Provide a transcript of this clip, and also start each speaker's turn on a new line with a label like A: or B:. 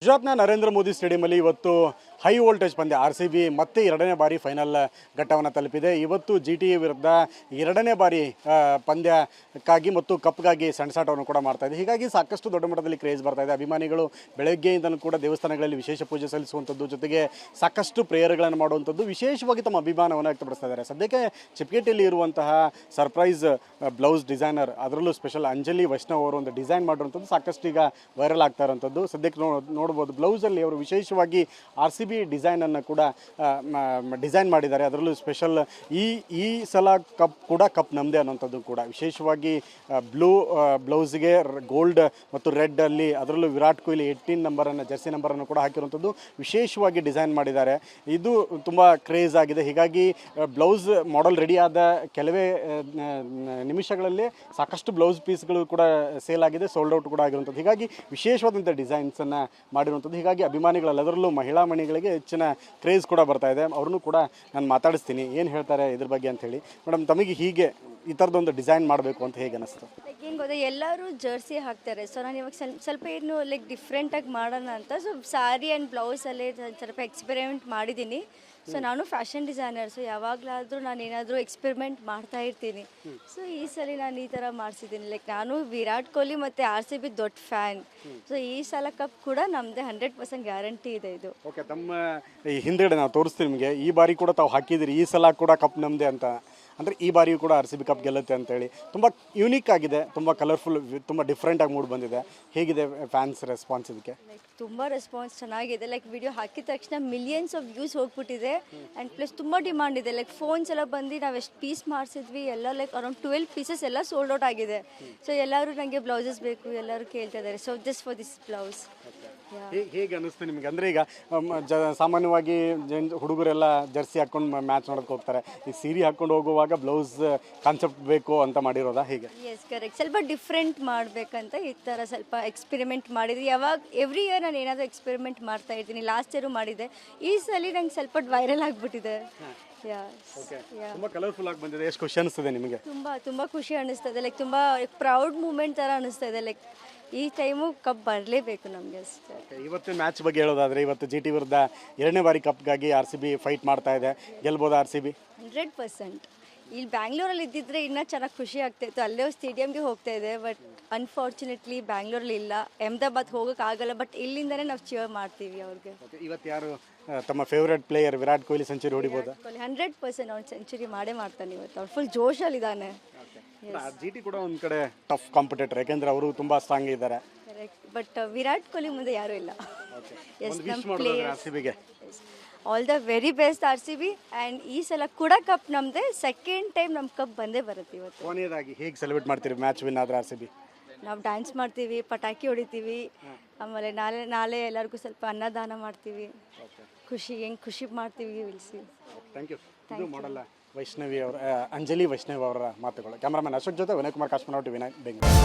A: ಗುಜರಾತ್ನ ನರೇಂದ್ರ ಮೋದಿ ಸ್ಟೇಡಿಯಂನಲ್ಲಿ ಇವತ್ತು high voltage ಪಂದ್ಯ RCB ಮತ್ತೆ ಎರಡನೇ ಬಾರಿ ಫೈನಲ್ ಘಟ್ಟವನ್ನು ತಲುಪಿದೆ. ಇವತ್ತು GT ವಿರುದ್ಧ ಎರಡನೇ ಬಾರಿ ಪಂದ್ಯಕ್ಕಾಗಿ ಮತ್ತು ಕಪ್ಗಾಗಿ ಸೆಣಸಾಟವನ್ನು ಕೂಡ ಮಾಡ್ತಾ ಇದೆ. ಹೀಗಾಗಿ ಸಾಕಷ್ಟು ದೊಡ್ಡ ಮಟ್ಟದಲ್ಲಿ ಕ್ರೇಜ್ ಬರ್ತಾ ಇದೆ. ಅಭಿಮಾನಿಗಳು ಬೆಳಗ್ಗೆಯಿಂದಲೂ ಕೂಡ ದೇವಸ್ಥಾನಗಳಲ್ಲಿ ವಿಶೇಷ ಪೂಜೆ ಸಲ್ಲಿಸುವಂಥದ್ದು, ಜೊತೆಗೆ ಸಾಕಷ್ಟು ಪ್ರೇಯರ್ಗಳನ್ನು ಮಾಡುವಂಥದ್ದು, ವಿಶೇಷವಾಗಿ ತಮ್ಮ ಅಭಿಮಾನವನ್ನು ವ್ಯಕ್ತಪಡಿಸ್ತಾ ಇದ್ದಾರೆ. ಸದ್ಯಕ್ಕೆ ಚಿಪ್ಕೇಟಿಯಲ್ಲಿ ಇರುವಂತಹ ಸರ್ಪ್ರೈಸ್ ಬ್ಲೌಸ್ ಡಿಸೈನರ್, ಅದರಲ್ಲೂ ಸ್ಪೆಷಲ್ ಅಂಜಲಿ ವೈಷ್ಣವ್ ಅವರು ಒಂದು ಡಿಸೈನ್ ಮಾಡಿರುವಂಥದ್ದು ಸಾಕಷ್ಟು ಈಗ ವೈರಲ್ ಆಗ್ತಾ ಇರುವಂಥದ್ದು. ಸದ್ಯಕ್ಕೆ ನೋಡ್ಬೋದು ಬ್ಲೌಸಲ್ಲಿ ಅವರು ವಿಶೇಷವಾಗಿ RCB ಡಿಸೈನನ್ನು ಕೂಡ ಡಿಸೈನ್ ಮಾಡಿದ್ದಾರೆ. ಅದರಲ್ಲೂ ಸ್ಪೆಷಲ್ ಈ ಸಲ ಕಪ್ ನಮ್ಮದೇ ಅನ್ನೋಂಥದ್ದು ಕೂಡ ವಿಶೇಷವಾಗಿ ಬ್ಲೂ ಬ್ಲೌಸ್ಗೆ ಗೋಲ್ಡ್ ಮತ್ತು ರೆಡ್ ಅಲ್ಲಿ, ಅದರಲ್ಲೂ ವಿರಾಟ್ ಕೊಹ್ಲಿ 18 ನಂಬರನ್ನು ಜರ್ಸಿ ನಂಬರನ್ನು ಕೂಡ ಹಾಕಿರುವಂಥದ್ದು ವಿಶೇಷವಾಗಿ ಡಿಸೈನ್ ಮಾಡಿದ್ದಾರೆ. ಇದು ತುಂಬ ಕ್ರೇಜ್ ಆಗಿದೆ. ಹೀಗಾಗಿ ಬ್ಲೌಸ್ ಮಾಡೆಲ್ ರೆಡಿ ಆದ ಕೆಲವೇ ನಿಮಿಷಗಳಲ್ಲಿ ಸಾಕಷ್ಟು ಬ್ಲೌಸ್ ಪೀಸ್ಗಳು ಕೂಡ ಸೇಲ್ ಆಗಿದೆ, ಸೋಲ್ಡ್ ಔಟ್ ಕೂಡ ಆಗಿರುವಂಥದ್ದು. ಹೀಗಾಗಿ ವಿಶೇಷವಾದಂಥ ಡಿಸೈನ್ಸನ್ನು ಮಾಡಿರುವಂಥದ್ದು. ಹೀಗಾಗಿ ಅಭಿಮಾನಿಗಳಲ್ಲಿ, ಅದರಲ್ಲೂ ಮಹಿಳಾ ಮಣಿಗಳಿಗೆ ಹೆಚ್ಚಿನ ಕ್ರೇಜ್ ಕೂಡ ಬರ್ತಾ ಇದೆ. ಅವ್ರನ್ನೂ ಕೂಡ ನಾನು ಮಾತಾಡಿಸ್ತೀನಿ, ಏನು ಹೇಳ್ತಾರೆ ಇದ್ರ ಬಗ್ಗೆ ಅಂತ ಹೇಳಿ. ಮೇಡಮ್, ತಮಗೆ ಹೀಗೆ ಈ ಥರದೊಂದು ಡಿಸೈನ್ ಮಾಡಬೇಕು ಅಂತ ಹೇಗೆ ಅನಿಸ್ತು?
B: ಏನು ಗೊತ್ತಾ, ಎಲ್ಲರೂ ಜರ್ಸಿ ಹಾಕ್ತಾರೆ. ಸೊ ನಾನು ಇವಾಗ ಸ್ವಲ್ಪ ಏನು ಡಿಫ್ರೆಂಟಾಗಿ ಮಾಡೋಣ ಅಂತ ಸ್ಯಾರಿ ಆ್ಯಂಡ್ ಬ್ಲೌಸಲ್ಲೇ ಸ್ವಲ್ಪ ಎಕ್ಸ್ಪೆರಿಮೆಂಟ್ ಮಾಡಿದ್ದೀನಿ. ಸೊ ನಾನು ಫ್ಯಾಷನ್ ಡಿಸೈನರ್, ಸೊ ಯಾವಾಗಲಾದರೂ ನಾನು ಏನಾದರೂ ಎಕ್ಸ್ಪೆರಿಮೆಂಟ್ ಮಾಡ್ತಾ ಇರ್ತೀನಿ. ಸೊ ಈ ಸಲ ನಾನು ಈ ಥರ ಮಾಡಿಸಿದ್ದೀನಿ. ನಾನು ವಿರಾಟ್ ಕೊಹ್ಲಿ ಮತ್ತು RCB ದೊಡ್ಡ ಫ್ಯಾನ್. ಸೊ ಈ ಸಲ ಕಪ್ ಕೂಡ ನಮ್ಮದೇ 100% ಗ್ಯಾರಂಟಿ ಇದೆ ಇದು.
A: ಓಕೆ, ತಮ್ಮ ಈ ಹಿಂದ್ಗಡೆ ನಾವು ತೋರಿಸ್ತೀವಿ ನಿಮಗೆ. ಈ ಬಾರಿ ಕೂಡ ತಾವು ಹಾಕಿದಿರಿ, ಈ ಸಲ ಕೂಡ ಕಪ್ ನಮ್ಮದೇ ಅಂತ. ಅಂದರೆ ಈ ಬಾರಿಯೂ ಕೂಡ RCB ಕಪ್ ಗೆಲ್ಲುತ್ತೆ ಅಂತೇಳಿ ತುಂಬ ಯೂನಿಕ್ ಆಗಿದೆ, ತುಂಬ ಕಲರ್ಫುಲ್, ತುಂಬ ಡಿಫ್ರೆಂಟಾಗಿ ಮೂಡ್ ಬಂದಿದೆ. ಹೇಗಿದೆ ಫ್ಯಾನ್ಸ್ ರೆಸ್ಪಾನ್ಸ್ ಇದಕ್ಕೆ?
B: ತುಂಬ ರೆಸ್ಪಾನ್ಸ್ ಚೆನ್ನಾಗಿದೆ. ವಿಡಿಯೋ ಹಾಕಿದ ತಕ್ಷಣ ಮಿಲಿಯನ್ಸ್ ಆಫ್ ವ್ಯೂಸ್ ಹೋಗ್ಬಿಟ್ಟಿದೆ. ಆ್ಯಂಡ್ ಪ್ಲಸ್ ತುಂಬ ಡಿಮಾಂಡ್ ಇದೆ. ಫೋನ್ಸ್ ಎಲ್ಲ ಬಂದು ನಾವು ಎಷ್ಟು ಪೀಸ್ ಮಾಡಿಸಿದ್ವಿ ಎಲ್ಲ ಅರೌಂಡ್ 12 ಪೀಸಸ್ ಎಲ್ಲ ಸೋಲ್ಡ್ ಔಟ್ ಆಗಿದೆ. ಸೊ ಎಲ್ಲರೂ ನನಗೆ ಬ್ಲೌಸಸ್ ಬೇಕು, ಎಲ್ಲರೂ ಕೇಳ್ತಾ ಇದ್ದಾರೆ. So just for this blouse.
A: ಹೇಗೆ ಅನ್ನಿಸ್ತು ನಿಮಗೆ? ಅಂದರೆ ಈಗ ಸಾಮಾನ್ಯವಾಗಿ ಹುಡುಗರೆಲ್ಲ ಜರ್ಸಿ ಹಾಕ್ಕೊಂಡು ಮ್ಯಾಚ್ ನೋಡೋಕೆ ಹೋಗ್ತಾರೆ, ಈ ಸೀರೆ ಹಾಕ್ಕೊಂಡು ಹೋಗುವಾಗ ಬ್ಲೌಸ್ ಕಾನ್ಸೆಪ್ಟ್ ಬೇಕು ಅಂತ ಮಾಡಿರೋದಾ ಹೇಗೆ?
B: S, correct. ಸ್ವಲ್ಪ ಡಿಫ್ರೆಂಟ್ ಮಾಡಬೇಕಂತ ಈ ಥರ ಸ್ವಲ್ಪ ಎಕ್ಸ್ಪೆರಿಮೆಂಟ್ ಮಾಡಿದ್ವಿ. ಎವ್ರಿ ಇಯರ್ ನಾನು ಏನಾದರೂ ಎಕ್ಸ್ಪೆರಿಮೆಂಟ್ ಮಾಡ್ತಾ ಇರ್ತೀನಿ. ಲಾಸ್ಟ್ ಇಯರು ಮಾಡಿದ್ದೆ. ಈ ಸಲ ನಂಗೆ ಸ್ವಲ್ಪ ವೈರಲ್ ಆಗಿಬಿಟ್ಟಿದೆ.
A: ತುಂಬ ಕಲರ್ಫುಲ್ ಆಗಿ ಬಂದಿದೆ. ಎಷ್ಟು ಖುಷಿ ಅನಿಸ್ತದೆ ನಿಮಗೆ?
B: ತುಂಬ ಖುಷಿ ಅನ್ನಿಸ್ತದೆ. ತುಂಬ ಪ್ರೌಡ್ ಮೂಮೆಂಟ್ ಥರ ಅನ್ನಿಸ್ತಾ ಇದೆ. ಈ ಟೈಮು ಕಪ್ ಬರಲೇಬೇಕು ನಮಗೆ ಅಷ್ಟೇ.
A: ಇವತ್ತಿನ ಮ್ಯಾಚ್ ಬಗ್ಗೆ ಹೇಳೋದಾದರೆ, ಇವತ್ತು GT ವಿರುದ್ಧ ಎರಡನೇ ಬಾರಿ ಕಪ್ಗಾಗಿ RCB ಫೈಟ್ ಮಾಡ್ತಾ ಇದೆ. ಗೆಲ್ಬೋದು RCB?
B: 100%. ಇಲ್ಲಿ ಬ್ಯಾಂಗ್ಳೂರಲ್ಲಿ ಇದ್ದಿದ್ರೆ ಇನ್ನೂ ಚೆನ್ನಾಗಿ ಖುಷಿ ಆಗ್ತಾಯಿತ್ತು. ಅಲ್ಲೇ ಸ್ಟೇಡಿಯಮ್ಗೆ ಹೋಗ್ತಾ ಇದೆ. ಬಟ್ ಅನ್ಫಾರ್ಚುನೇಟ್ಲಿ ಬ್ಯಾಂಗ್ಳೂರಲ್ಲಿ ಇಲ್ಲ, ಅಹಮದಾಬಾದ್ ಹೋಗೋಕ್ಕಾಗಲ್ಲ. ಬಟ್ ಇಲ್ಲಿಂದನೇ ನಾವು ಚಿಯರ್ ಮಾಡ್ತೀವಿ ಅವ್ರಿಗೆ.
A: ಇವತ್ತು ಯಾರು ತಮ್ಮ favourite player? Virat Kohli century ಹೊಡಿಬೋದಾ?
B: 100% ಅವ್ನು ಸೆಂಚುರಿ ಮಾಡೇ ಮಾಡ್ತಾನೆ ಇವತ್ತು. ಅವ್ರು ಫುಲ್ ಜೋಶಲ್ಲಿದ್ದಾನೆ.
A: GT ಕೂಡ ಒಂದು ಕಡೆ ಟಫ್ ಕಾಂಪಿಟೇಟರ್, ಯಾಕೆಂದ್ರೆ ಅವರು ತುಂಬ ಸ್ಟ್ರಾಂಗ್ ಇದ್ದಾರೆ.
B: ಕರೆಕ್ಟ್. ಬಟ್ ವಿರಾಟ್ ಕೊಹ್ಲಿ ಮುಂದೆ ಯಾರೂ ಇಲ್ಲ. ಎಸ್, ನಮ್ಮ
A: RCBಗೆ
B: all the very best RCB. And ಈ ಸಲ ಕೂಡ ಕಪ್ ನಮ್ಮದೇ. ಸೆಕೆಂಡ್ ಟೈಮ್ ನಮ್ಮ ಕಪ್ ಬಂದೇ ಬರುತ್ತೆ ಇವತ್ತು.
A: ಕೊನೆಯದಾಗಿ ಹೇಗೆ ಸೆಲೆಬ್ರೇಟ್ ಮಾಡ್ತೀರಿ ಮ್ಯಾಚ್ ವಿನ್ ಆದರೆ RCB?
B: ನಾವು ಡ್ಯಾನ್ಸ್ ಮಾಡ್ತೀವಿ, ಪಟಾಕಿ ಹೊಡಿತೀವಿ. ಆಮೇಲೆ ನಾಳೆ ಎಲ್ಲರಿಗೂ ಸ್ವಲ್ಪ ಅನ್ನದಾನ ಮಾಡ್ತೀವಿ. ಖುಷಿ ಮಾಡ್ತೀವಿ. ವಿಲ್ಸಿ.
A: Thank you. ಇದು ಮಾಡಲ್ಲ ವೈಷ್ಣವಿ ಅವರ ಅಂಜಲಿ ವೈಷ್ಣವ್ ಅವರ ಮಾತುಗಳು. ಕ್ಯಾಮ್ರಾಮನ್ ಅಶೋಕ್ ಜೊತೆ ವಿನಯ್ ಕುಮಾರ್ ಕಾಶ್ಮೀರ್, ಟಿವಿ9 ಬೆಂಗಳೂರು.